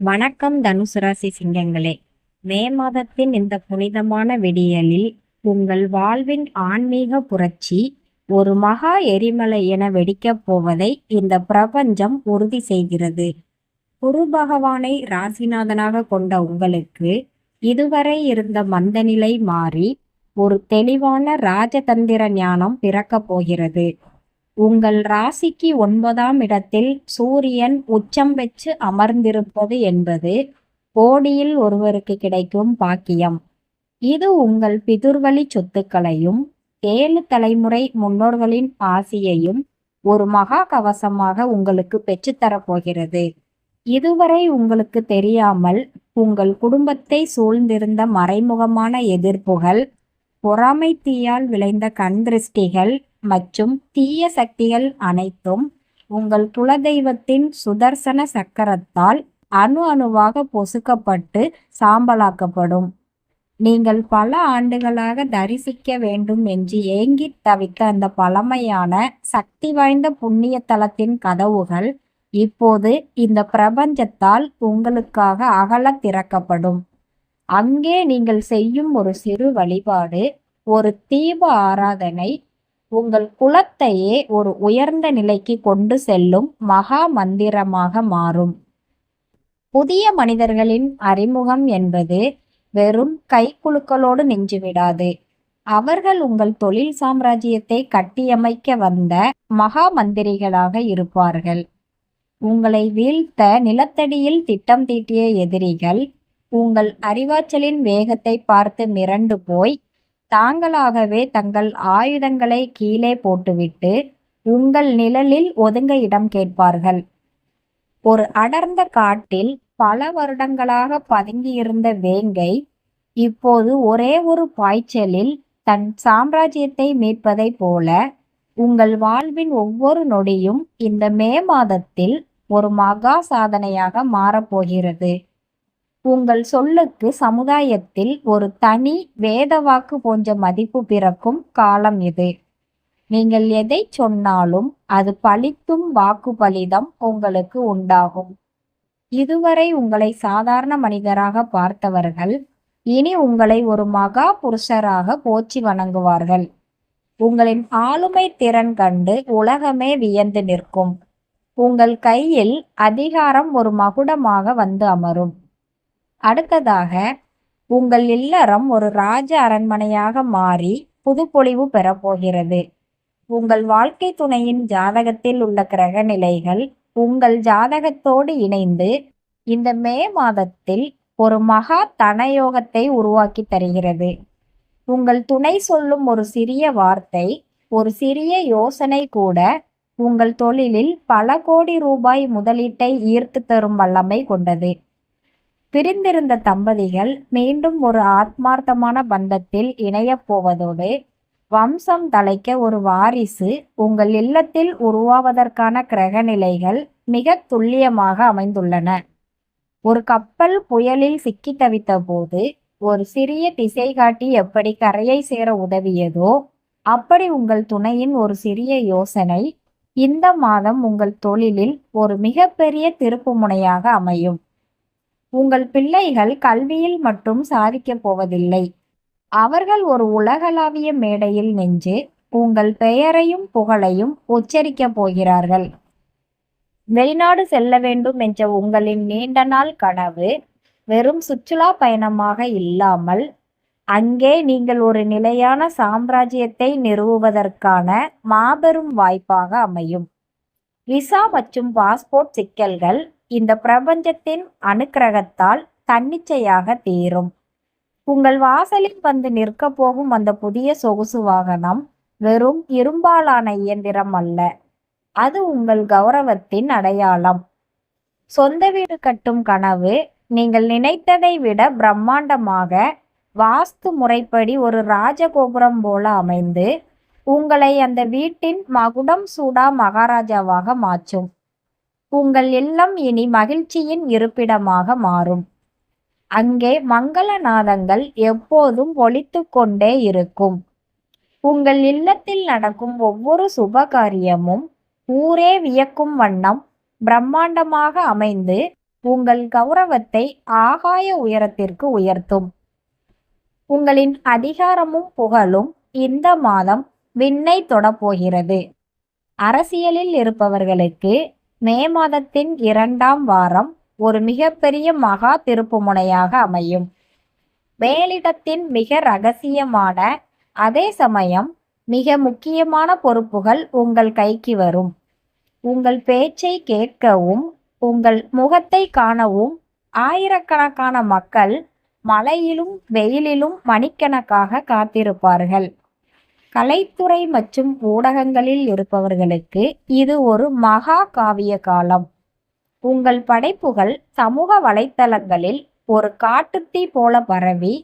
வணக்கம் தனுசு ராசி சிங்கங்களே. மே மாதத்தின் இந்த புனிதமான விடியலில் உங்கள் வாழ்வின் ஆன்மீக புரட்சி ஒரு மகா எரிமலை என வெடிக்கப் போவதை இந்த பிரபஞ்சம் உறுதி செய்கிறது. குரு பகவானை ராசிநாதனாக கொண்ட உங்களுக்கு இதுவரை இருந்த மந்தநிலை மாறி ஒரு தெளிவான ராஜதந்திர ஞானம் பிறக்கப் போகிறது. உங்கள் ராசிக்கு 9ஆம் இடத்தில் சூரியன் உச்சம் பெற்று அமர்ந்திருப்பது என்பது கோடியில் ஒருவருக்கு கிடைக்கும் பாக்கியம். இது உங்கள் பிதுர்வழி சொத்துக்களையும் 7 தலைமுறை முன்னோர்களின் ஆசியையும் ஒரு மகா கவசமாக உங்களுக்கு பெற்றுத்தரப்போகிறது. இதுவரை உங்களுக்கு தெரியாமல் உங்கள் குடும்பத்தை சூழ்ந்திருந்த மறைமுகமான எதிர்ப்புகள், பொறாமை தீயால் விளைந்த கண் திருஷ்டிகள் மற்றும் தீய சக்திகள் அனைத்தும் உங்கள் குலதெய்வத்தின் சுதர்சன சக்கரத்தால் அணு அணுவாக பொசுக்கப்பட்டு சாம்பலாக்கப்படும். நீங்கள் பல ஆண்டுகளாக தரிசிக்க வேண்டும் என்று ஏங்கி தவித்த அந்த பழமையான சக்தி வாய்ந்த புண்ணிய தலத்தின் கதவுகள் இப்போது இந்த பிரபஞ்சத்தால் உங்களுக்காக அகல திறக்கப்படும். அங்கே நீங்கள் செய்யும் ஒரு சிறு வழிபாடு, ஒரு தீப ஆராதனை உங்கள் குலத்தையே ஒரு உயர்ந்த நிலைக்கு கொண்டு செல்லும் மகா மந்திரமாக மாறும். புதிய மனிதர்களின் அறிமுகம் என்பது வெறும் கைக்குலுக்களோடு நின்றுவிடாது. அவர்கள் உங்கள் தொழில் சாம்ராஜ்யத்தை கட்டியமைக்க வந்த மகா மந்திரிகளாக இருப்பார்கள். உங்களை வீழ்த்த நிலத்தடியில் திட்டம் தீட்டிய எதிரிகள் உங்கள் அறிவாற்றலின் வேகத்தை பார்த்து மிரண்டு போய் தாங்களாகவே தங்கள் ஆயுதங்களை கீழே போட்டுவிட்டு உங்கள் நிழலில் ஒதுங்க இடம் கேட்பார்கள். ஒரு அடர்ந்த காட்டில் பல வருடங்களாக பதுங்கியிருந்த வேங்கை இப்போது ஒரே ஒரு பாய்ச்சலில் தன் சாம்ராஜ்யத்தை மீட்பதைப் போல உங்கள் வாழ்வின் ஒவ்வொரு நொடியும் இந்த மே மாதத்தில் ஒரு மகா சாதனையாக மாறப்போகிறது. உங்கள் சொல்லுக்கு சமுதாயத்தில் ஒரு தனி வேதவாக்கு போன்ற மதிப்பு பிறக்கும் காலம் இது. நீங்கள் எதை சொன்னாலும் அது பலிக்கும் வாக்கு பலிதம் உங்களுக்கு உண்டாகும். இதுவரை உங்களை சாதாரண மனிதராக பார்த்தவர்கள் இனி உங்களை ஒரு மகா புருஷராக போற்றி வணங்குவார்கள். உங்களின் ஆளுமை திறன் கண்டு உலகமே வியந்து நிற்கும். உங்கள் கையில் அதிகாரம் ஒரு மகுடமாக வந்து அமரும். அடுத்ததாக உங்கள் இல்லறம் ஒரு ராஜ அரண்மனையாக மாறி புதுப்பொலிவு பெறப்போகிறது. உங்கள் வாழ்க்கை துணையின் ஜாதகத்தில் உள்ள கிரக நிலைகள் உங்கள் ஜாதகத்தோடு இணைந்து இந்த மே மாதத்தில் ஒரு மகா தனயோகத்தை உருவாக்கி தருகிறது. உங்கள் துணை சொல்லும் ஒரு சிறிய வார்த்தை, ஒரு சிறிய யோசனை கூட உங்கள் தொழிலில் பல கோடி ரூபாய் முதலீட்டை ஈர்த்து தரும் வல்லமை கொண்டது. பிரிந்திருந்த தம்பதிகள் மீண்டும் ஒரு ஆத்மார்த்தமான பந்தத்தில் இணையப் போவதோடு வம்சம் தலைக்க ஒரு வாரிசு உங்கள் இல்லத்தில் உருவாவதற்கான கிரக நிலைகள் மிக துல்லியமாக அமைந்துள்ளன. ஒரு கப்பல் புயலில் சிக்கி தவித்த போது ஒரு சிறிய திசை காட்டி எப்படி கரையை சேர உதவியதோ அப்படி உங்கள் துணையின் ஒரு சிறிய யோசனை இந்த மாதம் உங்கள் தொழிலில் ஒரு மிகப்பெரிய திருப்பு முனையாக அமையும். உங்கள் பிள்ளைகள் கல்வியில் மட்டும் சாதிக்கப் போவதில்லை. அவர்கள் ஒரு உலகளாவிய மேடையில் நின்று உங்கள் பெயரையும் புகழையும் உச்சரிக்கப் போகிறார்கள். வெளிநாடு செல்ல வேண்டும் என்ற உங்களின் நீண்ட நாள் கனவு வெறும் சுற்றுலா பயணமாக இல்லாமல் அங்கே நீங்கள் ஒரு நிலையான சாம்ராஜ்யத்தை நிறுவுவதற்கான மாபெரும் வாய்ப்பாக அமையும். விசா மற்றும் பாஸ்போர்ட் சிக்கல்கள் இந்த பிரபஞ்சத்தின் அனுக்கிரகத்தால் தன்னிச்சையாக தீரும். உங்கள் வாசலில் வந்து நிற்க போகும் அந்த புதிய சொகுசு வாகனம் வெறும் இரும்பாலான இயந்திரம் அல்ல, அது உங்கள் கௌரவத்தின் அடையாளம். சொந்த வீடு கட்டும் கனவு நீங்கள் நினைத்ததை விட பிரம்மாண்டமாக வாஸ்து முறைப்படி ஒரு ராஜகோபுரம் போல அமைந்து உங்களை அந்த வீட்டின் மகுடம் சூடா மகாராஜாவாக மாற்றும். உங்கள் இல்லம் இனி மகிழ்ச்சியின் இருப்பிடமாக மாறும். அங்கே மங்கள நாதங்கள் எப்போதும் ஒலித்து கொண்டே இருக்கும். உங்கள் இல்லத்தில் நடக்கும் ஒவ்வொரு சுப காரியமும் ஊரே வியக்கும் வண்ணம் பிரம்மாண்டமாக அமைந்து உங்கள் கௌரவத்தை ஆகாய உயரத்திற்கு உயர்த்தும். உங்களின் அதிகாரமும் புகழும் இந்த மாதம் விண்ணை தொடப்போகிறது. அரசியலில் இருப்பவர்களுக்கு மே மாதத்தின் 2ஆம் வாரம் ஒரு மிகப்பெரிய மகா திருப்புமுனையாக அமையும். மேலிடத்தின் மிக ரகசியமான அதே சமயம் மிக முக்கியமான பொறுப்புகள் உங்கள் கைக்கு வரும். உங்கள் பேச்சை கேட்கவும் உங்கள் முகத்தை காணவும் ஆயிரக்கணக்கான மக்கள் மழையிலும் வெயிலிலும் மணிக்கணக்காக காத்திருப்பார்கள். கலைத்துறை மற்றும் ஊடகங்களில் இருப்பவர்களுக்கு இது ஒரு மகா காவிய காலம். உங்கள் படைப்புகள் சமூக வலைத்தளங்களில் ஒரு காட்டுத்தீ போல பரவி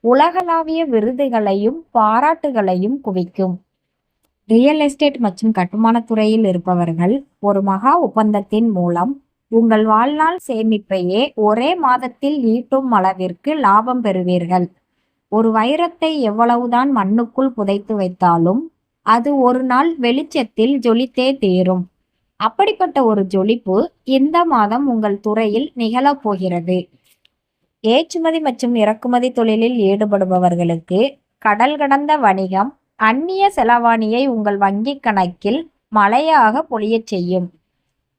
உலகளாவிய விருதுகளையும் பாராட்டுகளையும் குவிக்கும். ரியல் எஸ்டேட் மற்றும் கட்டுமானத் துறையில் இருப்பவர்கள் ஒரு மகா ஒப்பந்தத்தின் மூலம் உங்கள் வாழ்நாள் சேமிப்பையே ஒரே மாதத்தில் ஈட்டும் அளவிற்கு லாபம் பெறுவீர்கள். ஒரு வைரத்தை எவ்வளவுதான் மண்ணுக்குள் புதைத்து வைத்தாலும் அது ஒரு நாள் வெளிச்சத்தில் ஜொலித்தே தீரும். அப்படிப்பட்ட ஒரு ஜொலிப்பு இந்த மாதம் உங்கள் துறையில் நிகழப்போகிறது. ஏற்றுமதி மற்றும் இறக்குமதி தொழிலில் ஈடுபடுபவர்களுக்கு கடல் கடந்த வணிகம் அந்நிய செலவாணியை உங்கள் வங்கிக் கணக்கில் மழையாக பொழியச் செய்யும்.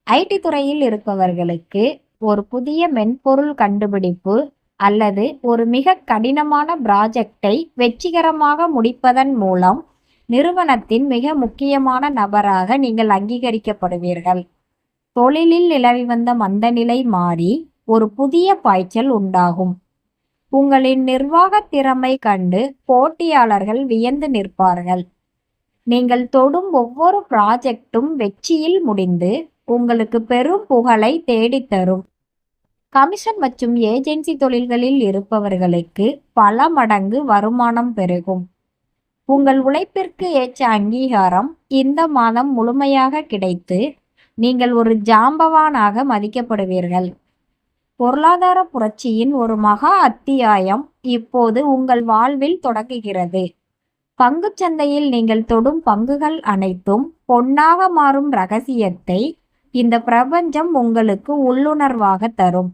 ஐடி துறையில் இருப்பவர்களுக்கு ஒரு புதிய மென்பொருள் கண்டுபிடிப்பு அல்லது ஒரு மிக கடினமான ப்ராஜெக்டை வெற்றிகரமாக முடிப்பதன் மூலம் நிறுவனத்தின் மிக முக்கியமான நபராக நீங்கள் அங்கீகரிக்கப்படுவீர்கள். தொழிலில் நிலவி வந்த மந்தநிலை மாறி ஒரு புதிய பாய்ச்சல் உண்டாகும். உங்களின் நிர்வாக திறமை கண்டு போட்டியாளர்கள் வியந்து நிற்பார்கள். நீங்கள் தொடும் ஒவ்வொரு ப்ராஜெக்டும் வெற்றியில் முடிந்து உங்களுக்கு பெரும் புகழை தேடித்தரும். கமிஷன் மற்றும் ஏஜென்சி தொழில்களில் இருப்பவர்களுக்கு பல மடங்கு வருமானம் பெருகும். உங்கள் உழைப்பிற்கு ஏற்ற அங்கீகாரம் இந்த மாதம் முழுமையாக கிடைத்து நீங்கள் ஒரு ஜாம்பவானாக மதிக்கப்படுவீர்கள். பொருளாதார புரட்சியின் ஒரு மகா அத்தியாயம் இப்போது உங்கள் வாழ்வில் தொடங்குகிறது. பங்குச்சந்தையில் நீங்கள் தொடும் பங்குகள் அனைத்தும் பொன்னாக மாறும் ரகசியத்தை இந்த பிரபஞ்சம் உங்களுக்கு உள்ளுணர்வாக தரும்.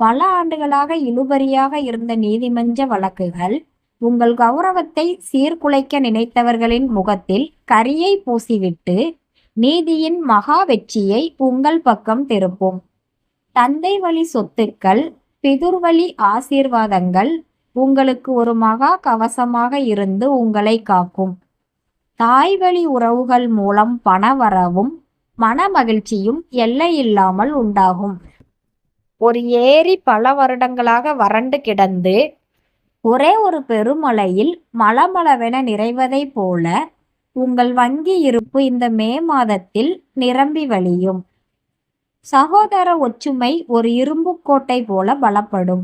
பல ஆண்டுகளாக இழுபறியாக இருந்த நீதிமன்ற வழக்குகள் உங்கள் கௌரவத்தை சீர்குலைக்க நினைத்தவர்களின் முகத்தில் கரியை பூசிவிட்டு நீதியின் மகா வெற்றியை உங்கள் பக்கம் திருப்பும். தந்தை வழி சொத்துக்கள், பிதுர்வழி ஆசீர்வாதங்கள் உங்களுக்கு ஒரு மகா கவசமாக இருந்து உங்களை காக்கும். தாய் வழி உறவுகள் மூலம் பணவரவும் மன மகிழ்ச்சியும் எல்லையில்லாமல் உண்டாகும். ஒரு ஏரி பல வருடங்களாக வறண்டு கிடந்து ஒரே ஒரு பெருமழையில் மளமளவென நிறைவதை போல உங்கள் வங்கி இருப்பு இந்த மே மாதத்தில் நிரம்பி வழியும். சகோதர ஒற்றுமை ஒரு இரும்பு கோட்டை போல பலப்படும்.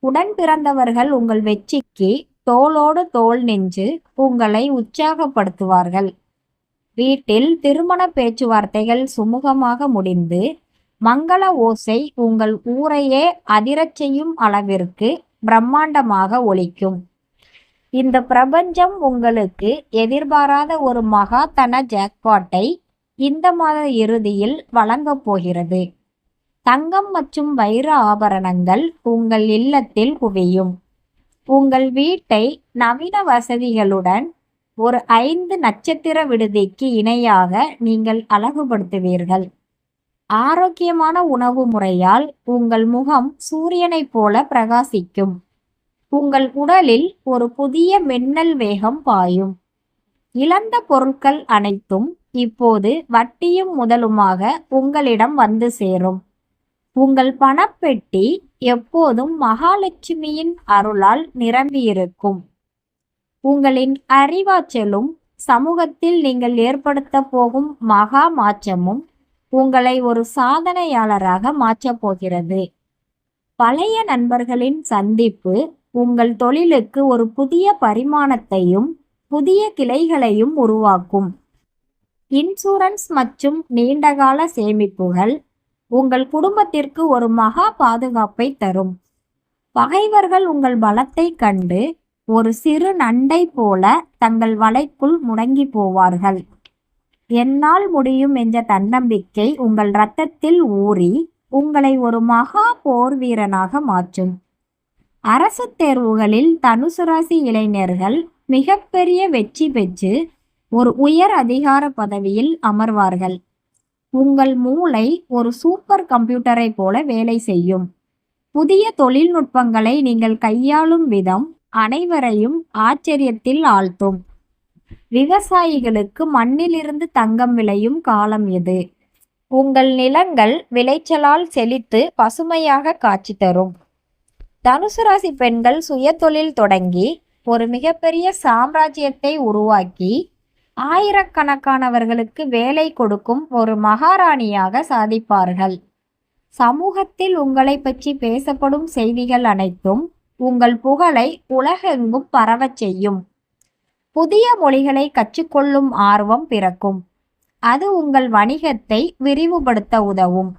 உடன் பிறந்தவர்கள் உங்கள் வெற்றிக்கு தோளோடு தோள் நின்று உங்களை உற்சாகப்படுத்துவார்கள். வீட்டில் திருமண பேச்சுவார்த்தைகள் சுமூகமாக முடிந்து மங்கள ஓசை உங்கள் ஊரையே அதிரச் செய்யும் அளவிற்கு பிரம்மாண்டமாக ஒலிக்கும். இந்த பிரபஞ்சம் உங்களுக்கு எதிர்பாராத ஒரு மகாதன ஜாக்பாட்டை இந்த மாத இறுதியில் வழங்கப் போகிறது. தங்கம் மற்றும் வைர ஆபரணங்கள் உங்கள் இல்லத்தில் குவியும். உங்கள் வீட்டை நவீன வசதிகளுடன் ஒரு 5 நட்சத்திர விடுதிக்கு இணையாக நீங்கள் அழகுபடுத்துவீர்கள். ஆரோக்கியமான உணவு முறையால் உங்கள் முகம் சூரியனைப் போல பிரகாசிக்கும். உங்கள் உடலில் ஒரு புதிய மின்னல் வேகம் பாயும். இழந்த பொருட்கள் அனைத்தும் இப்போது வட்டியும் முதலுமாக உங்களிடம் வந்து சேரும். உங்கள் பணப்பெட்டி எப்போதும் மகாலட்சுமியின் அருளால் நிரம்பியிருக்கும். உங்களின் அறிவாற்றலும் சமூகத்தில் நீங்கள் ஏற்படுத்த போகும் மகா மாற்றமும் உங்களை ஒரு சாதனையாளராக மாற்றப் போகிறது. பழைய நண்பர்களின் சந்திப்பு உங்கள் தொழிலுக்கு ஒரு புதிய பரிமாணத்தையும் புதிய கிளைகளையும் உருவாக்கும். இன்சூரன்ஸ் மற்றும் நீண்டகால சேமிப்புகள் உங்கள் குடும்பத்திற்கு ஒரு மகா பாதுகாப்பை தரும். பகைவர்கள் உங்கள் பலத்தை கண்டு ஒரு சிறு நண்டை போல தங்கள் வலைக்குள் முடங்கி போவார்கள். என்னால் முடியும் என்ற தன்னம்பிக்கை உங்கள் இரத்தத்தில் ஊறி உங்களை ஒரு மகா போர் வீரனாக மாற்றும். அரசு தேர்வுகளில் தனுசு ராசி இளைஞர்கள் மிகப்பெரிய வெற்றி பெற்று ஒரு உயர் அதிகார பதவியில் அமர்வார்கள். உங்கள் மூளை ஒரு சூப்பர் கம்ப்யூட்டரை போல வேலை செய்யும். புதிய தொழில்நுட்பங்களை நீங்கள் கையாளும் விதம் அனைவரையும் ஆச்சரியத்தில் ஆழ்த்தும். விவசாயிகளுக்கு மண்ணிலிருந்து தங்கம் விளையும் காலம் இது. உங்கள் நிலங்கள் விளைச்சலால் செழித்து பசுமையாக காட்சி தரும். தனுசு ராசி பெண்கள் சுயதொழில் தொடங்கி ஒரு மிகப்பெரிய சாம்ராஜ்யத்தை உருவாக்கி ஆயிரக்கணக்கானவர்களுக்கு வேலை கொடுக்கும் ஒரு மகாராணியாக சாதிப்பார்கள். சமூகத்தில் உங்களை பற்றி பேசப்படும் செய்திகள் அனைத்தும் உங்கள் புகழை உலகெங்கும் பரவச் செய்யும். புதிய மொழிகளை கற்றுக்கொள்ளும் ஆர்வம் பிறக்கும். அது உங்கள் வணிகத்தை விரிவுபடுத்த உதவும்.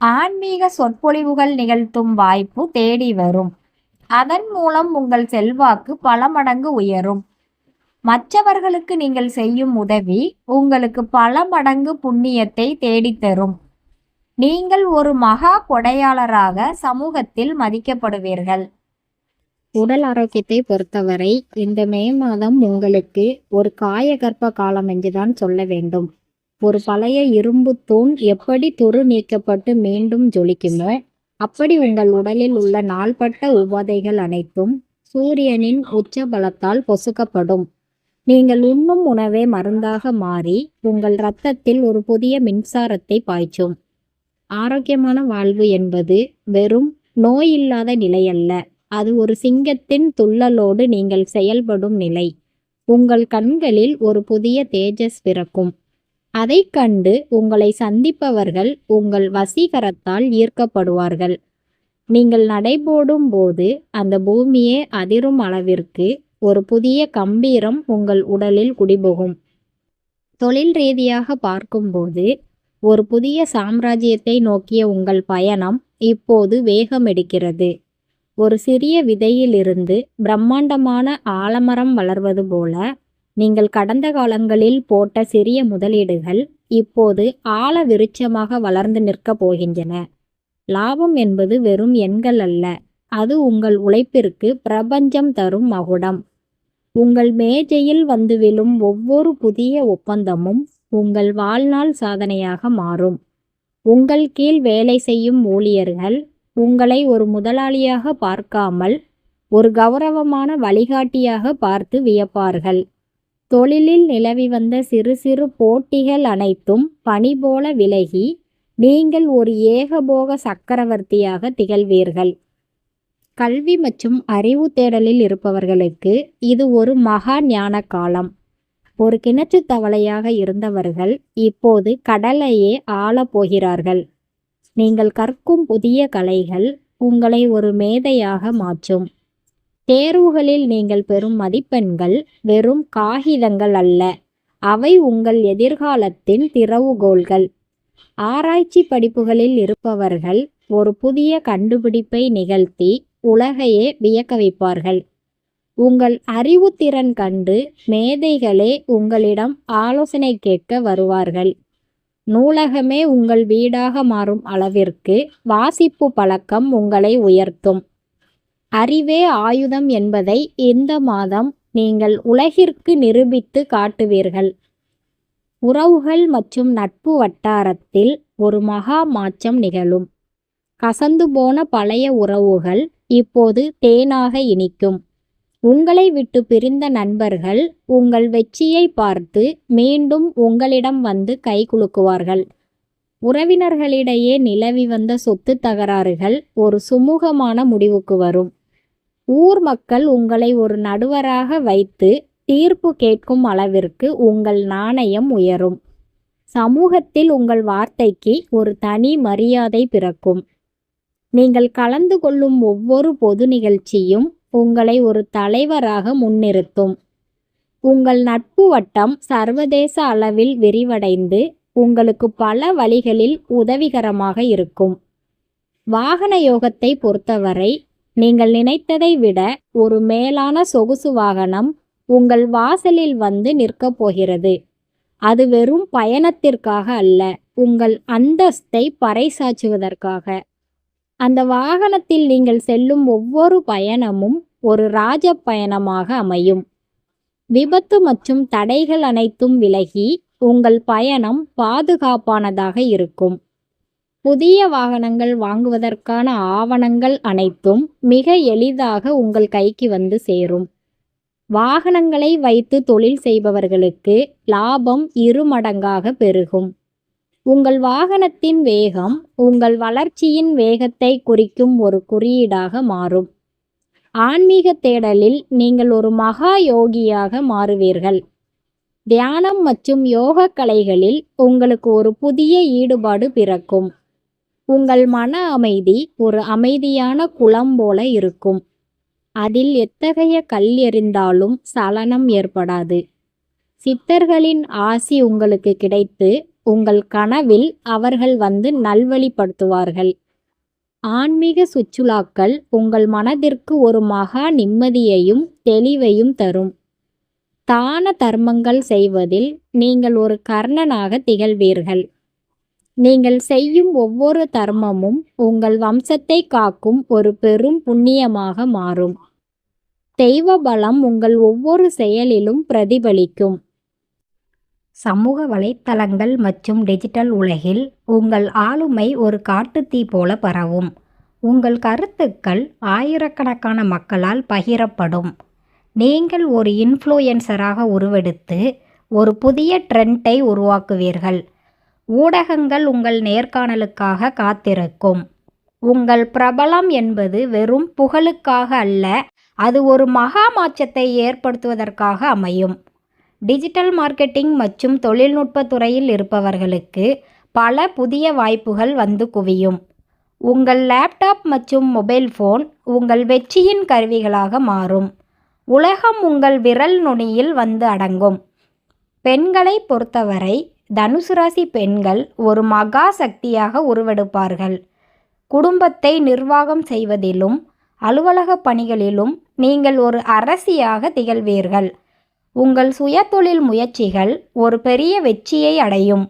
ஆன்மீக சொற்பொழிவுகள் நிகழ்த்தும் வாய்ப்பு தேடி வரும். அதன் மூலம் உங்கள் செல்வாக்கு பல மடங்கு உயரும். மற்றவர்களுக்கு நீங்கள் செய்யும் உதவி உங்களுக்கு பல மடங்கு புண்ணியத்தை தேடித்தரும். நீங்கள் ஒரு மகா கொடையாளராக சமூகத்தில் மதிக்கப்படுவீர்கள். உடல் ஆரோக்கியத்தை பொறுத்தவரை இந்த மே மாதம் உங்களுக்கு ஒரு காயகற்ப காலம் என்றுதான் சொல்ல வேண்டும். ஒரு பழைய இரும்பு தூண் எப்படி துரு நீக்கப்பட்டு மீண்டும் ஜொலிக்குமோ அப்படி உங்கள் உடலில் உள்ள நாள்பட்ட உபாதைகள் அனைத்தும் சூரியனின் உச்ச பலத்தால் பொசுக்கப்படும். நீங்கள் உண்ணும் உணவே மருந்தாக மாறி உங்கள் இரத்தத்தில் ஒரு புதிய மின்சாரத்தை பாய்ச்சும். ஆரோக்கியமான வாழ்வு என்பது வெறும் நோயில்லாத நிலையல்ல, அது ஒரு சிங்கத்தின் துள்ளலோடு நீங்கள் செயல்படும் நிலை. உங்கள் கண்களில் ஒரு புதிய தேஜஸ் பிறக்கும். அதை கண்டு உங்களை சந்திப்பவர்கள் உங்கள் வசீகரத்தால் ஈர்க்கப்படுவார்கள். நீங்கள் நடைபோடும் போது அந்த பூமியே அதிரும் அளவிற்கு ஒரு புதிய கம்பீரம் உங்கள் உடலில் குடிபுகும். தொழில் ரீதியாக பார்க்கும்போது ஒரு புதிய சாம்ராஜ்யத்தை நோக்கிய உங்கள் பயணம் இப்போது வேகமெடுக்கிறது. ஒரு சிறிய விதையிலிருந்து பிரம்மாண்டமான ஆலமரம் வளர்வது போல நீங்கள் கடந்த காலங்களில் போட்ட சிறிய முதலீடுகள் இப்போது ஆழ விருட்சமாக வளர்ந்து நிற்கப் போகின்றன. லாபம் என்பது வெறும் எண்கள் அல்ல, அது உங்கள் உழைப்பிற்கு பிரபஞ்சம் தரும் மகுடம். உங்கள் மேஜையில் வந்து விழும் ஒவ்வொரு புதிய ஒப்பந்தமும் உங்கள் வாழ்நாள் சாதனையாக மாறும். உங்கள் கீழ் வேலை செய்யும் ஊழியர்கள் உங்களை ஒரு முதலாளியாக பார்க்காமல் ஒரு கௌரவமான வழிகாட்டியாக பார்த்து வியப்பார்கள். தொழிலில் நிலவி வந்த சிறு சிறு போட்டிகள் அனைத்தும் பனி போல விலகி நீங்கள் ஒரு ஏகபோக சக்கரவர்த்தியாக திகழ்வீர்கள். கல்வி மற்றும் அறிவு தேடலில் இருப்பவர்களுக்கு இது ஒரு மகா ஞான காலம். ஒரு கிணற்று தவளையாக இருந்தவர்கள் இப்போது கடலையே ஆளப் போகிறார்கள். நீங்கள் கற்கும் புதிய கலைகள் உங்களை ஒரு மேதையாக மாற்றும். தேர்வுகளில் நீங்கள் பெறும் மதிப்பெண்கள் வெறும் காகிதங்கள் அல்ல, அவை உங்கள் எதிர்காலத்தின் திறவுகோல்கள். ஆராய்ச்சி படிப்புகளில் இருப்பவர்கள் ஒரு புதிய கண்டுபிடிப்பை நிகழ்த்தி உலகையே வியக்க வைப்பார்கள். உங்கள் அறிவுத்திறன் கண்டு மேதைகளே உங்களிடம் ஆலோசனை கேட்க வருவார்கள். நூலகமே உங்கள் வீடாக மாறும் அளவிற்கு வாசிப்பு பழக்கம் உங்களை உயர்த்தும். அறிவே ஆயுதம் என்பதை இந்த மாதம் நீங்கள் உலகிற்கு நிரூபித்து காட்டுவீர்கள். உறவுகள் மற்றும் நட்பு வட்டாரத்தில் ஒரு மகா மாற்றம் நிகழும். கசந்து போன பழைய உறவுகள் இப்போது தேனாக இனிக்கும். உங்களை விட்டு பிரிந்த நண்பர்கள் உங்கள் வெற்றியை பார்த்து மீண்டும் உங்களிடம் வந்து கைகுலுக்குவார்கள். உறவினர்களிடையே நிலவி வந்த சொத்து தகராறுகள் ஒரு சுமூகமான முடிவுக்கு வரும். ஊர் மக்கள் உங்களை ஒரு நடுவராக வைத்து தீர்ப்பு கேட்கும் அளவிற்கு உங்கள் நாணயம் உயரும். சமூகத்தில் உங்கள் வார்த்தைக்கு ஒரு தனி மரியாதை பிறக்கும். நீங்கள் கலந்து கொள்ளும் ஒவ்வொரு பொது நிகழ்ச்சியும் உங்களை ஒரு தலைவராக முன்னிறுத்தும். உங்கள் நட்பு வட்டம் சர்வதேச அளவில் விரிவடைந்து உங்களுக்கு பல வழிகளில் உதவிகரமாக இருக்கும். வாகன யோகத்தை பொறுத்தவரை நீங்கள் நினைத்ததை விட ஒரு மேலான சொகுசு வாகனம் உங்கள் வாசலில் வந்து நிற்கப் போகிறது. அது வெறும் பயணத்திற்காக அல்ல, உங்கள் அந்தஸ்தை பறைசாற்றுவதற்காக. அந்த வாகனத்தில் நீங்கள் செல்லும் ஒவ்வொரு பயணமும் ஒரு ராஜ பயணமாக அமையும். விபத்து மற்றும் தடைகள் அனைத்தும் விலகி உங்கள் பயணம் பாதுகாப்பானதாக இருக்கும். புதிய வாகனங்கள் வாங்குவதற்கான ஆவணங்கள் அனைத்தும் மிக எளிதாக உங்கள் கைக்கு வந்து சேரும். வாகனங்களை வைத்து தொழில் செய்பவர்களுக்கு லாபம் இருமடங்காக பெருகும். உங்கள் வாகனத்தின் வேகம் உங்கள் வளர்ச்சியின் வேகத்தை குறிக்கும் ஒரு குறியீடாக மாறும். ஆன்மீக தேடலில் நீங்கள் ஒரு மகா யோகியாக மாறுவீர்கள். தியானம் மற்றும் யோக கலைகளில் உங்களுக்கு ஒரு புதிய ஈடுபாடு பிறக்கும். உங்கள் மன அமைதி ஒரு அமைதியான குளம் போல இருக்கும். அதில் எத்தகைய கல் எறிந்தாலும் சலனம் ஏற்படாது. சித்தர்களின் ஆசி உங்களுக்கு கிடைத்து உங்கள் கனவில் அவர்கள் வந்து நல்வழிப்படுத்துவார்கள். ஆன்மீக சுற்றுலாக்கள் உங்கள் மனதிற்கு ஒரு மகா நிம்மதியையும் தெளிவையும் தரும். தான தர்மங்கள் செய்வதில் நீங்கள் ஒரு கர்ணனாக திகழ்வீர்கள். நீங்கள் செய்யும் ஒவ்வொரு தர்மமும் உங்கள் வம்சத்தை காக்கும் ஒரு பெரும் புண்ணியமாக மாறும். தெய்வ பலம் உங்கள் ஒவ்வொரு செயலிலும் பிரதிபலிக்கும். சமூக வலைத்தளங்கள் மற்றும் டிஜிட்டல் உலகில் உங்கள் ஆளுமை ஒரு காட்டுத்தீ போல பரவும். உங்கள் கருத்துக்கள் ஆயிரக்கணக்கான மக்களால் பகிரப்படும். நீங்கள் ஒரு இன்ஃப்ளூயன்சராக உருவெடுத்து ஒரு புதிய ட்ரெண்டை உருவாக்குவீர்கள். ஊடகங்கள் உங்கள் நேர்காணலுக்காக காத்திருக்கும். உங்கள் பிரபலம் என்பது வெறும் புகழுக்காக அல்ல, அது ஒரு மகா மாற்றத்தை ஏற்படுத்துவதற்காக அமையும். டிஜிட்டல் மார்க்கெட்டிங் மற்றும் தொழில்நுட்ப துறையில் இருப்பவர்களுக்கு பல புதிய வாய்ப்புகள் வந்து குவியும். உங்கள் லேப்டாப் மற்றும் மொபைல் ஃபோன் உங்கள் வெற்றியின் கருவிகளாக மாறும். உலகம் உங்கள் விரல் நுனியில் வந்து அடங்கும். பெண்களை பொறுத்தவரை தனுசு ராசி பெண்கள் ஒரு மகா சக்தியாக உருவெடுப்பார்கள். குடும்பத்தை நிர்வாகம் செய்வதிலும் அலுவலக பணிகளிலும் நீங்கள் ஒரு அரசியாக திகழ்வீர்கள். உங்கள் சுயதொழில் முயற்சிகள் ஒரு பெரிய வெற்றியை அடையும்.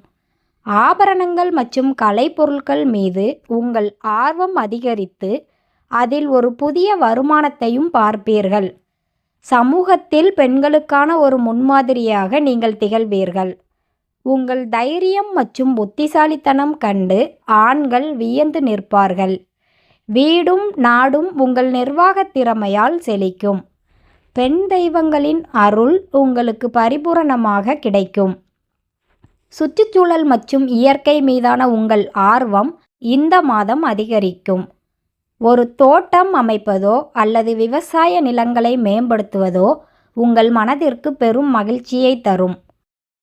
ஆபரணங்கள் மற்றும் கலைப்பொருட்கள் மீது உங்கள் ஆர்வம் அதிகரித்து அதில் ஒரு புதிய வருமானத்தையும் பார்ப்பீர்கள். சமூகத்தில் பெண்களுக்கான ஒரு முன்மாதிரியாக நீங்கள் திகழ்வீர்கள். உங்கள் தைரியம் மற்றும் புத்திசாலித்தனம் கண்டு ஆண்கள் வியந்து நிற்பார்கள். வீடும் நாடும் உங்கள் நிர்வாகத் திறமையால் செழிக்கும். பெண் தெய்வங்களின் அருள் உங்களுக்கு பரிபூரணமாக கிடைக்கும். சுற்றுச்சூழல் மற்றும் இயற்கை மீதான உங்கள் ஆர்வம் இந்த மாதம் அதிகரிக்கும். ஒரு தோட்டம் அமைப்பதோ அல்லது விவசாய நிலங்களை மேம்படுத்துவதோ உங்கள் மனதிற்கு பெரும் மகிழ்ச்சியை தரும்.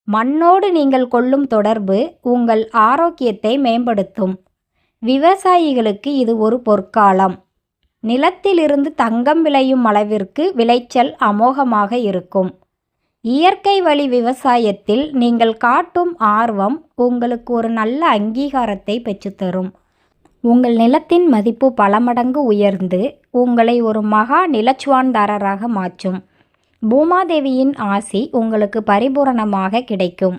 மண்ணோடு நீங்கள் கொள்ளும் தொடர்பு உங்கள் ஆரோக்கியத்தை மேம்படுத்தும். விவசாயிகளுக்கு இது ஒரு பொற்காலம். நிலத்திலிருந்து தங்கம் விளையும் அளவிற்கு விளைச்சல் அமோகமாக இருக்கும். இயற்கை வழி விவசாயத்தில் நீங்கள் காட்டும் ஆர்வம் உங்களுக்கு ஒரு நல்ல அங்கீகாரத்தை பெற்றுத்தரும். உங்கள் நிலத்தின் மதிப்பு பல மடங்கு உயர்ந்து உங்களை ஒரு மகா நிலச்சுவான்தாரராக மாற்றும். பூமாதேவியின் ஆசி உங்களுக்கு பரிபூரணமாக கிடைக்கும்.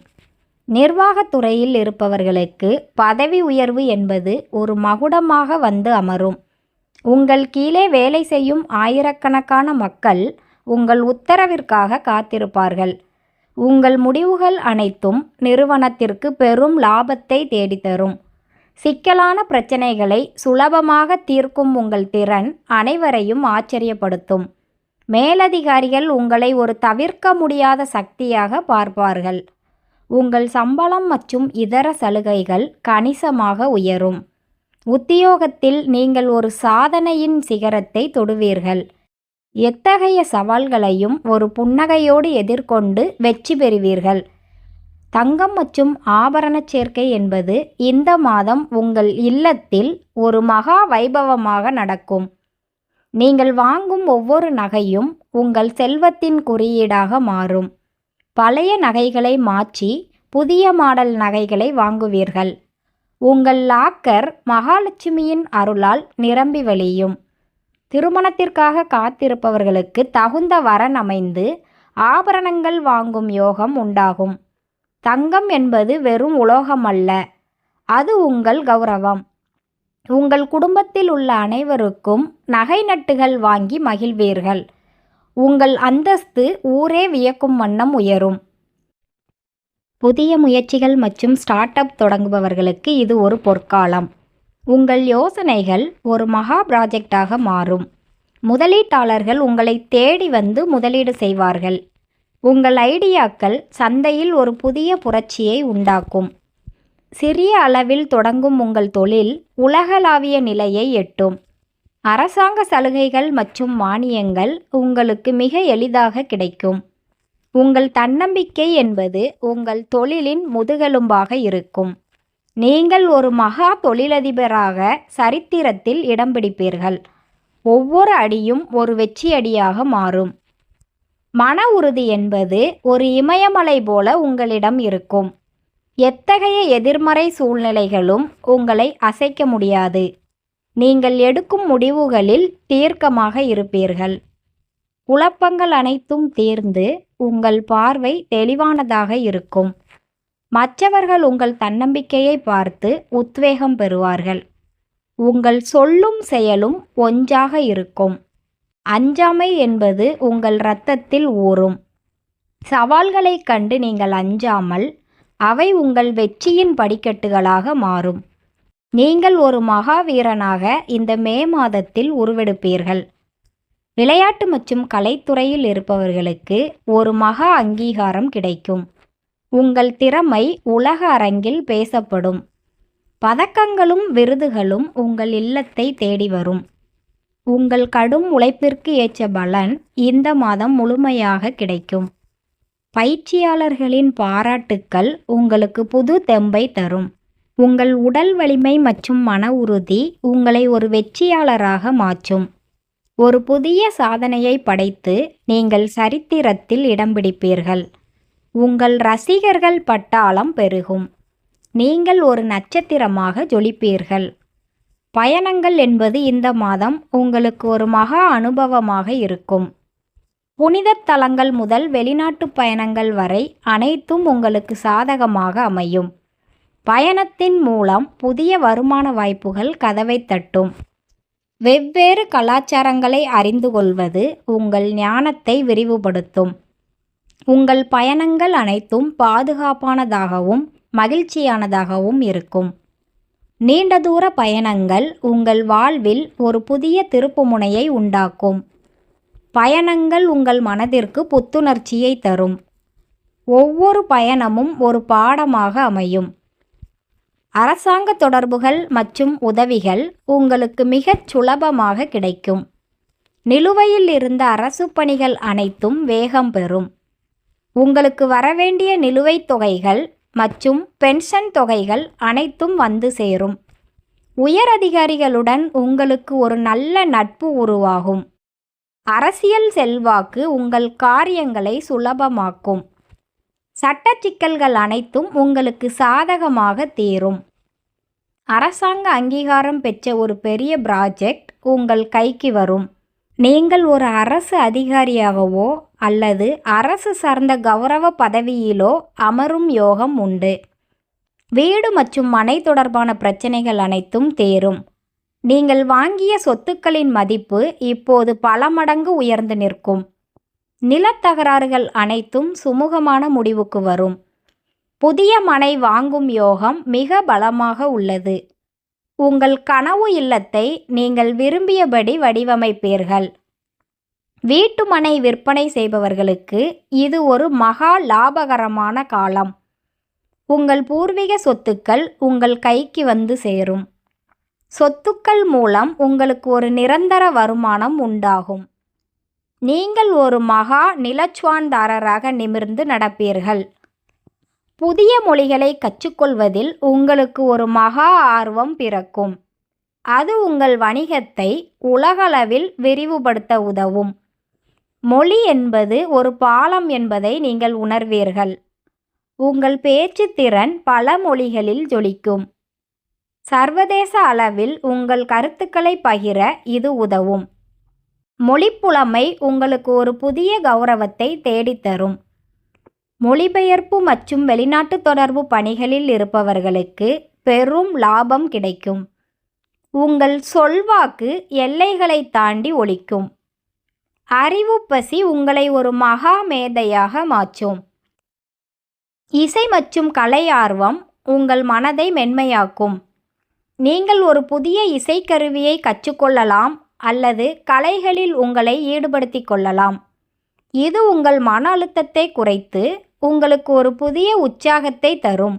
நிர்வாகத்துறையில் இருப்பவர்களுக்கு பதவி உயர்வு என்பது ஒரு மகுடமாக வந்து அமரும். உங்கள் கீழே வேலை செய்யும் ஆயிரக்கணக்கான மக்கள் உங்கள் உத்தரவிற்காக காத்திருப்பார்கள். உங்கள் முடிவுகள் அனைத்தும் நிறுவனத்திற்கு பெரும் லாபத்தை தேடித்தரும். சிக்கலான பிரச்சனைகளை சுலபமாக தீர்க்கும் உங்கள் திறன் அனைவரையும் ஆச்சரியப்படுத்தும். மேலதிகாரிகள் உங்களை ஒரு தவிர்க்க முடியாத சக்தியாக பார்ப்பார்கள். உங்கள் சம்பளம் மற்றும் இதர சலுகைகள் கணிசமாக உயரும். உத்தியோகத்தில் நீங்கள் ஒரு சாதனையின் சிகரத்தை தொடுவீர்கள். எத்தகைய சவால்களையும் ஒரு புன்னகையோடு எதிர்கொண்டு வெற்றி பெறுவீர்கள். தங்கம் மற்றும் ஆபரண சேர்க்கை என்பது இந்த மாதம் உங்கள் இல்லத்தில் ஒரு மகா வைபவமாக நடக்கும். நீங்கள் வாங்கும் ஒவ்வொரு நகையும் உங்கள் செல்வத்தின் குறியீடாக மாறும். பழைய நகைகளை மாற்றி புதிய மாடல் நகைகளை வாங்குவீர்கள். உங்கள் லாக்கர் மகாலட்சுமியின் அருளால் நிரம்பி வழியும். திருமணத்திற்காக காத்திருப்பவர்களுக்கு தகுந்த வரன் அமைந்து ஆபரணங்கள் வாங்கும் யோகம் உண்டாகும். தங்கம் என்பது வெறும் உலோகம் அல்ல, அது உங்கள் கௌரவம். உங்கள் குடும்பத்தில் உள்ள அனைவருக்கும் நகை நட்டுகள் வாங்கி மகிழ்வீர்கள். உங்கள் அந்தஸ்து ஊரே வியக்கும் வண்ணம் உயரும். புதிய முயற்சிகள் மற்றும் ஸ்டார்ட் அப் தொடங்குபவர்களுக்கு இது ஒரு பொற்காலம். உங்கள் யோசனைகள் ஒரு மகா ப்ராஜெக்டாக மாறும். முதலீட்டாளர்கள் உங்களை தேடி வந்து முதலீடு செய்வார்கள். உங்கள் ஐடியாக்கள் சந்தையில் ஒரு புதிய புரட்சியை உண்டாக்கும். சிறிய அளவில் தொடங்கும் உங்கள் தொழில் உலகளாவிய நிலையை எட்டும். அரசாங்க சலுகைகள் மற்றும் மானியங்கள் உங்களுக்கு மிக எளிதாக கிடைக்கும். உங்கள் தன்னம்பிக்கை என்பது உங்கள் தொழிலின் முதுகெலும்பாக இருக்கும். நீங்கள் ஒரு மகா தொழிலதிபராக சரித்திரத்தில் இடம் பிடிப்பீர்கள். ஒவ்வொரு அடியும் ஒரு வெற்றி அடியாக மாறும். மன உறுதி என்பது ஒரு இமயமலை போல உங்களிடம் இருக்கும். எத்தகைய எதிர்மறை சூழ்நிலைகளும் உங்களை அசைக்க முடியாது. நீங்கள் எடுக்கும் முடிவுகளில் தீர்க்கமாக இருப்பீர்கள். குழப்பங்கள் அனைத்தும் தீர்ந்து உங்கள் பார்வை தெளிவானதாக இருக்கும். மற்றவர்கள் உங்கள் தன்னம்பிக்கையை பார்த்து உத்வேகம் பெறுவார்கள். உங்கள் சொல்லும் செயலும் ஒன்றாக இருக்கும். அஞ்சாமை என்பது உங்கள் இரத்தத்தில் ஊறும். சவால்களைக் கண்டு நீங்கள் அஞ்சாமல் அவை உங்கள் வெற்றியின் படிக்கட்டுகளாக மாறும். நீங்கள் ஒரு மகாவீரனாக இந்த மே மாதத்தில் உருவெடுப்பீர்கள். விளையாட்டு மற்றும் கலைத்துறையில் இருப்பவர்களுக்கு ஒரு மகா அங்கீகாரம் கிடைக்கும். உங்கள் திறமை உலக அரங்கில் பேசப்படும். பதக்கங்களும் விருதுகளும் உங்கள் இல்லத்தை தேடி வரும். உங்கள் கடும் உழைப்பிற்கு ஏற்ற பலன் இந்த மாதம் முழுமையாக கிடைக்கும். பயிற்சியாளர்களின் பாராட்டுக்கள் உங்களுக்கு புது தெம்பை தரும். உங்கள் உடல் வலிமை மற்றும் மன உறுதி உங்களை ஒரு வெற்றியாளராக மாற்றும். ஒரு புதிய சாதனையை படைத்து நீங்கள் சரித்திரத்தில் இடம் பிடிப்பீர்கள். உங்கள் ரசிகர்கள் பட்டாளம் பெருகும். நீங்கள் ஒரு நட்சத்திரமாக ஜொலிப்பீர்கள். பயணங்கள் என்பது இந்த மாதம் உங்களுக்கு ஒரு மகா அனுபவமாக இருக்கும். புனித தலங்கள் முதல் வெளிநாட்டு பயணங்கள் வரை அனைத்தும் உங்களுக்கு சாதகமாக அமையும். பயணத்தின் மூலம் புதிய வருமான வாய்ப்புகள் கதவை தட்டும். வெவ்வேறு கலாச்சாரங்களை அறிந்து கொள்வது உங்கள் ஞானத்தை விரிவுபடுத்தும். உங்கள் பயணங்கள் அனைத்தும் பாதுகாப்பானதாகவும் மகிழ்ச்சியானதாகவும் இருக்கும். நீண்ட தூர பயணங்கள் உங்கள் வாழ்வில் ஒரு புதிய திருப்புமுனையை உண்டாக்கும். பயணங்கள் உங்கள் மனதிற்கு புத்துணர்ச்சியை தரும். ஒவ்வொரு பயணமும் ஒரு பாடமாக அமையும். அரசாங்க தொடர்புகள் மற்றும் உதவிகள் உங்களுக்கு மிகச் சுலபமாக கிடைக்கும். நிலுவையில் இருந்த அரசு பணிகள் அனைத்தும் வேகம் பெறும். உங்களுக்கு வரவேண்டிய நிலுவைத் தொகைகள் மற்றும் பென்ஷன் தொகைகள் அனைத்தும் வந்து சேரும். உயர் அதிகாரிகளுடன் உங்களுக்கு ஒரு நல்ல நட்பு உருவாகும். அரசியல் செல்வாக்கு உங்கள் காரியங்களை சுலபமாக்கும். சட்ட சிக்கல்கள் அனைத்தும் உங்களுக்கு சாதகமாக தீரும். அரசாங்க அங்கீகாரம் பெற்ற ஒரு பெரிய ப்ராஜெக்ட் உங்கள் கைக்கு வரும். நீங்கள் ஒரு அரசு அதிகாரியாகவோ அல்லது அரசு சார்ந்த கௌரவ பதவியிலோ அமரும் யோகம் உண்டு. வீடு மற்றும் மனை தொடர்பான பிரச்சனைகள் அனைத்தும் தேரும். நீங்கள் வாங்கிய சொத்துக்களின் மதிப்பு இப்போது பல மடங்கு உயர்ந்து நிற்கும். நிலத்தகராறுகள் அனைத்தும் சுமூகமான முடிவுக்கு வரும். புதிய மனை வாங்கும் யோகம் மிக பலமாக உள்ளது. உங்கள் கனவு இல்லத்தை நீங்கள் விரும்பியபடி வடிவமைப்பீர்கள். வீட்டு மனை விற்பனை செய்பவர்களுக்கு இது ஒரு மகா லாபகரமான காலம். உங்கள் பூர்வீக சொத்துக்கள் உங்கள் கைக்கு வந்து சேரும். சொத்துக்கள் மூலம் உங்களுக்கு ஒரு நிரந்தர வருமானம் உண்டாகும். நீங்கள் ஒரு மகா நிலச்சுவான்தாரராக நிமிர்ந்து நடப்பீர்கள். புதிய மொழிகளை கற்றுக்கொள்வதில் உங்களுக்கு ஒரு மகா ஆர்வம் பிறக்கும். அது உங்கள் வணிகத்தை உலகளவில் விரிவுபடுத்த உதவும். மொழி என்பது ஒரு பாலம் என்பதை நீங்கள் உணர்வீர்கள். உங்கள் பேச்சு திறன் பல மொழிகளில் ஜொலிக்கும். சர்வதேச அளவில் உங்கள் கருத்துக்களை பகிர இது உதவும். மொழிப்புலமை உங்களுக்கு ஒரு புதிய கௌரவத்தை தேடித்தரும். மொழிபெயர்ப்பு மற்றும் வெளிநாட்டு தொடர்பு பணிகளில் இருப்பவர்களுக்கு பெரும் லாபம் கிடைக்கும். உங்கள் சொல்வாக்கு எல்லைகளை தாண்டி ஒலிக்கும். அறிவு பசி உங்களை ஒரு மகா மேதையாக மாற்றும். இசை மற்றும் கலை ஆர்வம் உங்கள் மனதை மென்மையாக்கும். நீங்கள் ஒரு புதிய இசைக்கருவியை கற்றுக்கொள்ளலாம் அல்லது கலைகளில் உங்களை ஈடுபடுத்திக் கொள்ளலாம். இது உங்கள் மன அழுத்தத்தை குறைத்து உங்களுக்கு ஒரு புதிய உற்சாகத்தை தரும்.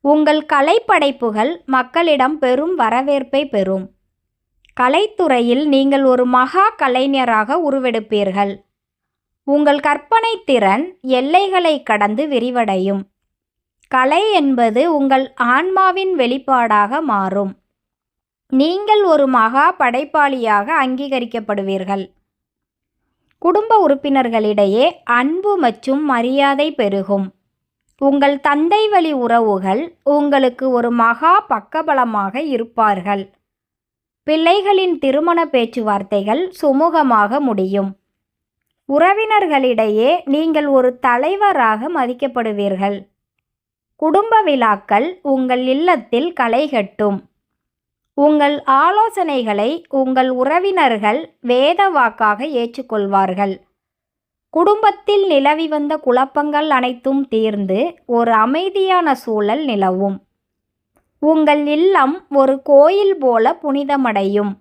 உங்கள் கலைப்படைப்புகள் மக்களிடம் பெரும் வரவேற்பை பெறும். கலைத்துறையில் நீங்கள் ஒரு மகா கலைஞராக உருவெடுப்பீர்கள். உங்கள் கற்பனை திறன் எல்லைகளை கடந்து விரிவடையும். கலை என்பது உங்கள் ஆன்மாவின் வெளிப்பாடாக மாறும். நீங்கள் ஒரு மகா படைப்பாளியாக அங்கீகரிக்கப்படுவீர்கள். குடும்ப உறுப்பினர்களிடையே அன்பு மற்றும் மரியாதை பெருகும். உங்கள் தந்தை வழி உறவுகள் உங்களுக்கு ஒரு மகா பக்கபலமாக இருப்பார்கள். பிள்ளைகளின் திருமண பேச்சுவார்த்தைகள் சுமூகமாக முடியும். உறவினர்களிடையே நீங்கள் ஒரு தலைவராக மதிக்கப்படுவீர்கள். குடும்ப விழாக்கள் உங்கள் இல்லத்தில் களைகட்டும். உங்கள் ஆலோசனைகளை உங்கள் உறவினர்கள் வேத வாக்காக ஏற்றுக்கொள்வார்கள். குடும்பத்தில் நிலவி வந்த குழப்பங்கள் அனைத்தும் தீர்ந்து ஒரு அமைதியான சூழல் நிலவும். உங்கள் இல்லம் ஒரு கோயில் போல புனிதமடையும்.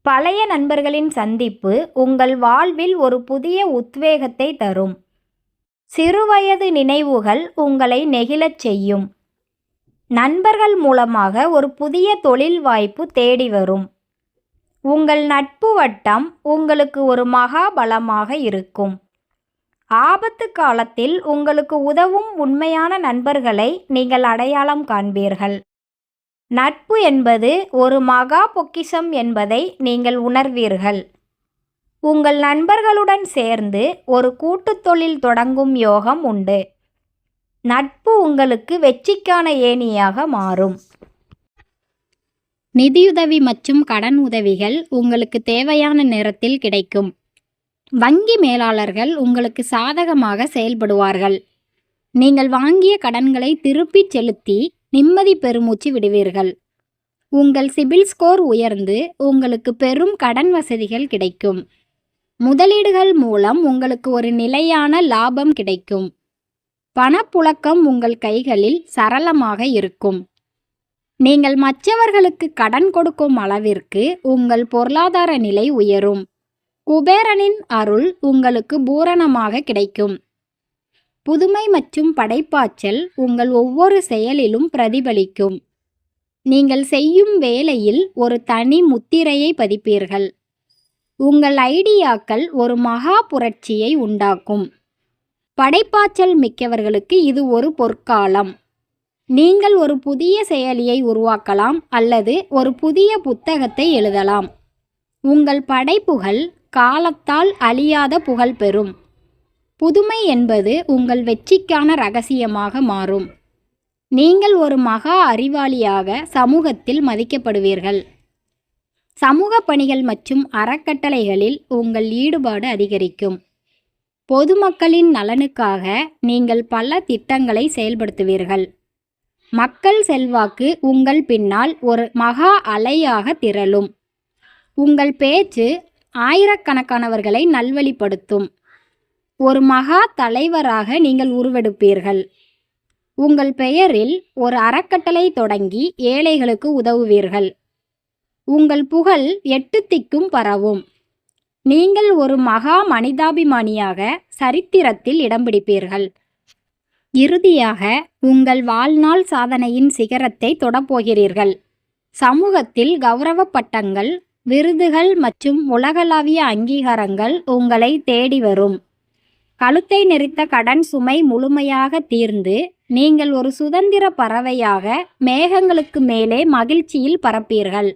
பழைய நண்பர்களின் சந்திப்பு உங்கள் வாழ்வில் ஒரு புதிய உத்வேகத்தை தரும். சிறுவயது நினைவுகள் உங்களை நெகிழச் செய்யும். நண்பர்கள் மூலமாக ஒரு புதிய தொழில் வாய்ப்பு தேடி வரும். உங்கள் நட்பு வட்டம் உங்களுக்கு ஒரு மகா பலமாக இருக்கும். ஆபத்து காலத்தில் உங்களுக்கு உதவும் உண்மையான நண்பர்களை நீங்கள் அடையாளம் காண்பீர்கள். நட்பு என்பது ஒரு மகா பொக்கிஷம் என்பதை நீங்கள் உணர்வீர்கள். உங்கள் நண்பர்களுடன் சேர்ந்து ஒரு கூட்டுத் தொழில் தொடங்கும் யோகம் உண்டு. நட்பு உங்களுக்கு வெற்றிக்கான ஏணியாக மாறும். நிதியுதவி மற்றும் கடன் உதவிகள் உங்களுக்கு தேவையான நேரத்தில் கிடைக்கும். வங்கி மேலாளர்கள் உங்களுக்கு சாதகமாக செயல்படுவார்கள். நீங்கள் வாங்கிய கடன்களை திருப்பிச் செலுத்தி நிம்மதி பெருமூச்சு விடுவீர்கள். உங்கள் சிபில் ஸ்கோர் உயர்ந்து உங்களுக்கு பெரும் கடன் வசதிகள் கிடைக்கும். முதலீடுகள் மூலம் உங்களுக்கு ஒரு நிலையான லாபம் கிடைக்கும். பணப்புழக்கம் உங்கள் கைகளில் சரளமாக இருக்கும். நீங்கள் மற்றவர்களுக்கு கடன் கொடுக்கும் அளவிற்கு உங்கள் பொருளாதார நிலை உயரும். குபேரனின் அருள் உங்களுக்கு பூரணமாக கிடைக்கும். புதுமை மற்றும் படைப்பாற்றல் உங்கள் ஒவ்வொரு செயலிலும் பிரதிபலிக்கும். நீங்கள் செய்யும் வேலையில் ஒரு தனி முத்திரையை பதிப்பீர்கள். உங்கள் ஐடியாக்கள் ஒரு மகா புரட்சியை உண்டாக்கும். படைப்பாற்றல் மிக்கவர்களுக்கு இது ஒரு பொற்காலம். நீங்கள் ஒரு புதிய செயலியை உருவாக்கலாம் அல்லது ஒரு புதிய புத்தகத்தை எழுதலாம். உங்கள் படைப்புகள் காலத்தால் அழியாத புகழ் பெறும். புதுமை என்பது உங்கள் வெற்றிக்கான ரகசியமாக மாறும். நீங்கள் ஒரு மகா அறிவாளியாக சமூகத்தில் மதிக்கப்படுவீர்கள். சமூக பணிகள் மற்றும் அறக்கட்டளைகளில் உங்கள் ஈடுபாடு அதிகரிக்கும். பொதுமக்களின் நலனுக்காக நீங்கள் பல திட்டங்களை செயல்படுத்துவீர்கள். மக்கள் செல்வாக்கு உங்கள் பின்னால் ஒரு மகா அலையாக திரளும். உங்கள் பேச்சு ஆயிரக்கணக்கானவர்களை நல்வழிப்படுத்தும். ஒரு மகா தலைவராக நீங்கள் உருவெடுப்பீர்கள். உங்கள் பெயரில் ஒரு அறக்கட்டளை தொடங்கி ஏழைகளுக்கு உதவுவீர்கள். உங்கள் புகழ் 8 திக்கும் பரவும். நீங்கள் ஒரு மகா மனிதாபிமானியாக சரித்திரத்தில் இடம் பிடிப்பீர்கள். இறுதியாக உங்கள் வாழ்நாள் சாதனையின் சிகரத்தை தொடப்போகிறீர்கள். சமூகத்தில் கௌரவ பட்டங்கள், விருதுகள் மற்றும் உலகளாவிய அங்கீகாரங்கள் உங்களை தேடி வரும். கழுத்தை நெரித்த கடன் சுமை முழுமையாக தீர்ந்து நீங்கள் ஒரு சுதந்திர பறவையாக மேகங்களுக்கு மேலே மகிழ்ச்சியில் பறப்பீர்கள்.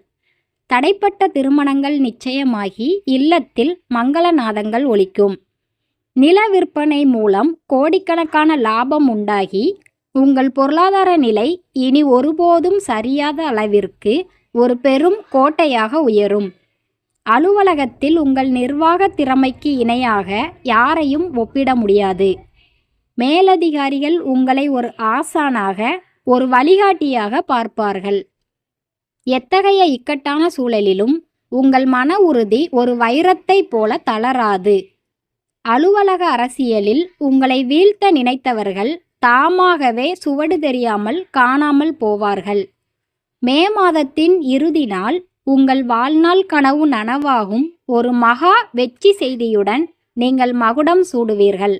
தடைப்பட்ட திருமணங்கள் நிச்சயமாகி இல்லத்தில் மங்களநாதங்கள் ஒலிக்கும். நில விற்பனை மூலம் கோடிக்கணக்கான லாபம் உண்டாகி உங்கள் பொருளாதார நிலை இனி ஒருபோதும் சரியாத அளவிற்கு ஒரு பெரும் கோட்டையாக உயரும். அலுவலகத்தில் உங்கள் நிர்வாக திறமைக்கு இணையாக யாரையும் ஒப்பிட முடியாது. மேலதிகாரிகள் உங்களை ஒரு ஆசானாக, ஒரு வழிகாட்டியாக பார்ப்பார்கள். எத்தகைய இக்கட்டான சூழலிலும் உங்கள் மன உறுதி ஒரு வைரத்தைப் போல தளராது. அலுவலக அரசியலில் உங்களை வீழ்த்த நினைத்தவர்கள் தாமாகவே சுவடு தெரியாமல் காணாமல் போவார்கள். மே மாதத்தின் இறுதி நாள் உங்கள் வாழ்நாள் கனவு நனவாகும் ஒரு மகா வெற்றி செய்தியுடன் நீங்கள் மகுடம் சூடுவீர்கள்.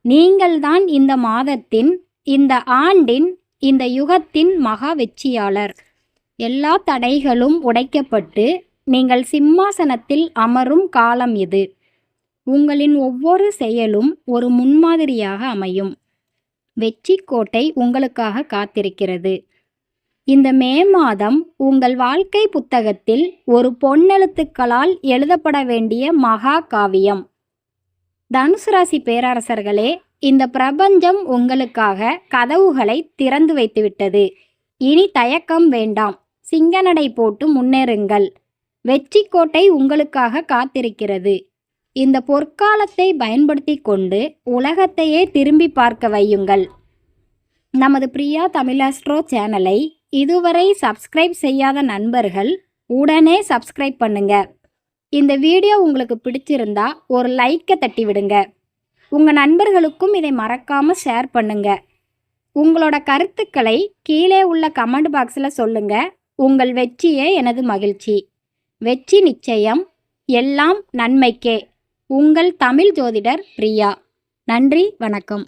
நீங்கள்தான் இந்த மாதத்தின், இந்த ஆண்டின், இந்த யுகத்தின் மகா வெற்றியாளர். எல்லா தடைகளும் உடைக்கப்பட்டு நீங்கள் சிம்மாசனத்தில் அமரும் காலம் இது. உங்களின் ஒவ்வொரு செயலும் ஒரு முன்மாதிரியாக அமையும். வெற்றி கோட்டை உங்களுக்காக காத்திருக்கிறது. இந்த மே மாதம் உங்கள் வாழ்க்கை புத்தகத்தில் ஒரு பொன்னெழுத்துக்களால் எழுதப்பட வேண்டிய மகா காவியம். தனுசு ராசி பேரரசர்களே, இந்த பிரபஞ்சம் உங்களுக்காக கதவுகளை திறந்து வைத்துவிட்டது. இனி தயக்கம் வேண்டாம். சிங்கநடை போட்டு முன்னேறுங்கள். வெற்றி கோட்டை உங்களுக்காக காத்திருக்கிறது. இந்த பொற்காலத்தை பயன்படுத்தி கொண்டு உலகத்தையே திரும்பி பார்க்க வையுங்கள். நமது பிரியா தமிழாஸ்ட்ரோ சேனலை இதுவரை சப்ஸ்கிரைப் செய்யாத நண்பர்கள் உடனே சப்ஸ்கிரைப் பண்ணுங்க. இந்த வீடியோ உங்களுக்கு பிடிச்சிருந்தா ஒரு லைக்கை தட்டி விடுங்க. உங்கள் நண்பர்களுக்கும் இதை மறக்காமல் ஷேர் பண்ணுங்க. உங்களோட கருத்துக்களை கீழே உள்ள கமெண்ட் பாக்ஸில் சொல்லுங்க. உங்கள் வெற்றியே எனது மகிழ்ச்சி. வெற்றி நிச்சயம். எல்லாம் நன்மைக்கே. உங்கள் தமிழ் ஜோதிடர் பிரியா. நன்றி, வணக்கம்.